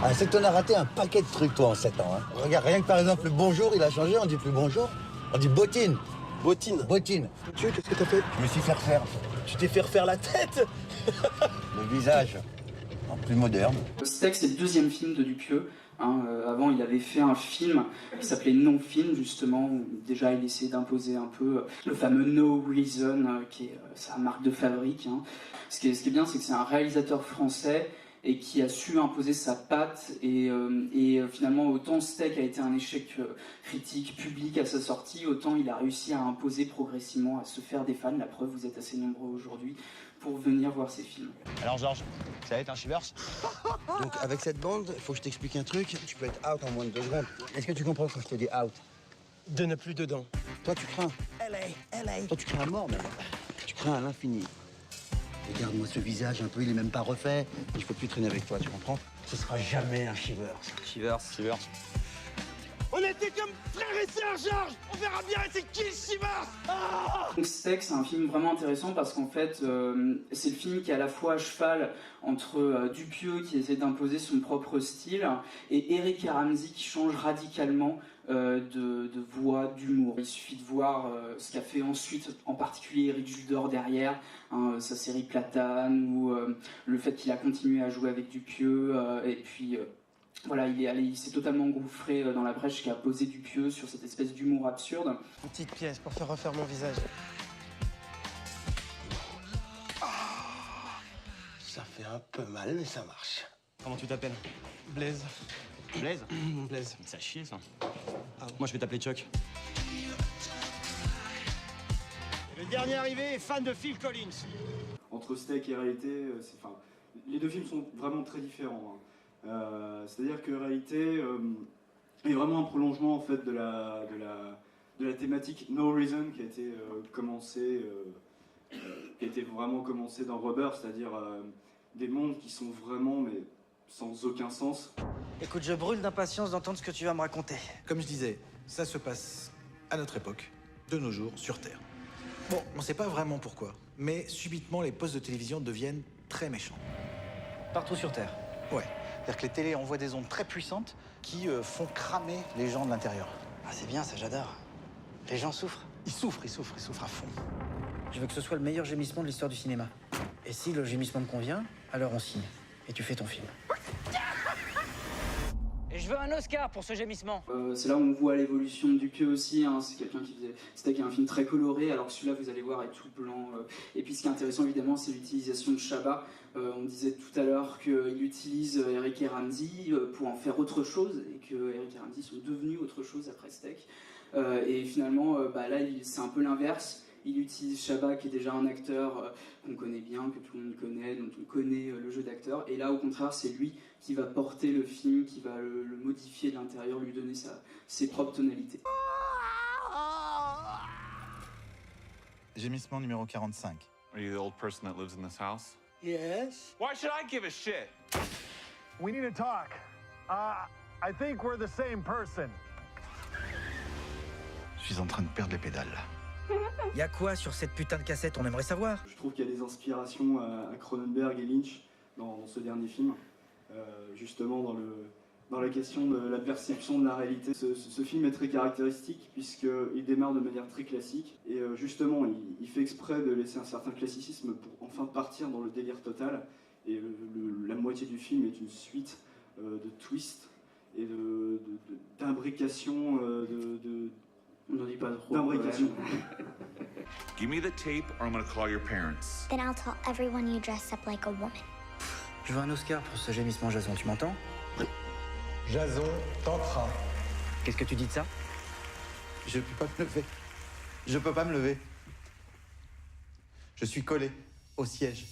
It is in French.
Ah, c'est que t'en as raté un paquet de trucs, toi, en 7 ans. Hein. Regarde, rien que par exemple, le bonjour, il a changé, on dit plus bonjour. On dit bottine. Bottine. Bottine. Tu qu'est-ce que t'as fait? Je me suis fait refaire Tu t'es fait refaire la tête. le visage. En plus moderne. Steak, c'est le deuxième film de Dupieux. Avant, il avait fait un film qui s'appelait Non-Film, justement, où déjà il essayait d'imposer un peu le fameux No Reason, qui est sa marque de fabrique. Hein. Ce qui est bien, c'est que c'est un réalisateur français et qui a su imposer sa patte. Et finalement, autant Steak a été un échec critique, public à sa sortie, autant il a réussi à imposer progressivement, à se faire des fans. La preuve, vous êtes assez nombreux aujourd'hui pour venir voir ces films. Alors Georges, ça va être un Shivers? Donc avec cette bande, il faut que je t'explique un truc. Tu peux être out en moins de 2 secondes. Est-ce que tu comprends quand je te dis out? De ne plus dedans. Toi, tu crains. Toi, tu crains à mort, même. Tu crains à l'infini. Regarde-moi ce visage un peu, il est même pas refait. Je peux plus traîner avec toi, tu comprends? Ce sera jamais un Shivers. Shivers. On était comme frères et sœurs, Georges. On verra bien c'est qui le Shivers. Donc Steak, c'est un film vraiment intéressant parce qu'en fait, c'est le film qui est à la fois à cheval entre Dupieux qui essaie d'imposer son propre style et Eric et Ramsey qui change radicalement de voix, d'humour. Il suffit de voir ce qu'a fait ensuite, en particulier Eric Judor derrière, sa série Platane, ou le fait qu'il a continué à jouer avec Dupieux, et puis... Voilà, il s'est totalement engouffré dans la brèche qu'a posé Dupieux sur cette espèce d'humour absurde. Une petite pièce pour faire refaire mon visage. Ça fait un peu mal, mais ça marche. Comment tu t'appelles? Blaise. Blaise? Blaise. Ça chie ça. Ah. Moi je vais t'appeler Chuck. Le dernier arrivé est fan de Phil Collins. Entre Steak et Réalité, les deux films sont vraiment très différents. Hein. C'est-à-dire que Réalité est vraiment un prolongement en fait de la thématique No Reason qui a été vraiment commencée dans Rubber, c'est-à-dire des mondes qui sont vraiment mais sans aucun sens. Écoute, je brûle d'impatience d'entendre ce que tu vas me raconter. Comme je disais, ça se passe à notre époque, de nos jours, sur Terre. Bon, on ne sait pas vraiment pourquoi, mais subitement les postes de télévision deviennent très méchants. Partout sur Terre. Ouais, c'est-à-dire que les télés envoient des ondes très puissantes qui font cramer les gens de l'intérieur. Ah, c'est bien, ça, j'adore. Les gens souffrent. Ils souffrent à fond. Je veux que ce soit le meilleur gémissement de l'histoire du cinéma. Et si le gémissement me convient, alors on signe. Et tu fais ton film. Et je veux un Oscar pour ce gémissement. C'est là où on voit l'évolution de Dupieux aussi. Hein. C'est quelqu'un qui faisait... C'était un film très coloré, alors que celui-là, vous allez voir, est tout blanc. Et puis ce qui est intéressant, évidemment, c'est l'utilisation de Chabat. On disait tout à l'heure qu'il utilise Eric et Ramsey pour en faire autre chose, et que Eric et Ramsey sont devenus autre chose après Steak. Et finalement, là, c'est un peu l'inverse. Il utilise Chabat, qui est déjà un acteur qu'on connaît bien, que tout le monde connaît, dont on connaît le jeu d'acteur. Et là, au contraire, c'est lui qui va porter le film, qui va le modifier de l'intérieur, lui donner ses propres tonalités. Gémissement numéro 45. Are you the old person that lives in this house? Yes. Why should I give a shit? We need to talk. I think we're the same person. Je suis en train de perdre les pédales. Y a quoi sur cette putain de cassette, on aimerait savoir. Je trouve qu'il y a des inspirations à Cronenberg et Lynch dans ce dernier film, justement dans la question de la perception de la réalité. Ce film est très caractéristique puisqu'il démarre de manière très classique et justement il fait exprès de laisser un certain classicisme pour enfin partir dans le délire total. Et la moitié du film est une suite de twists et d'imbrications On n'en dit pas trop. d'imbrications. Give me the tape or I'm gonna call your parents. Then I'll tell everyone you dress up like a woman. Je veux un Oscar pour ce gémissement, Jason, tu m'entends? Jason tentera. Qu'est-ce que tu dis de ça? Je peux pas me lever. Je peux pas me lever. Je suis collé au siège.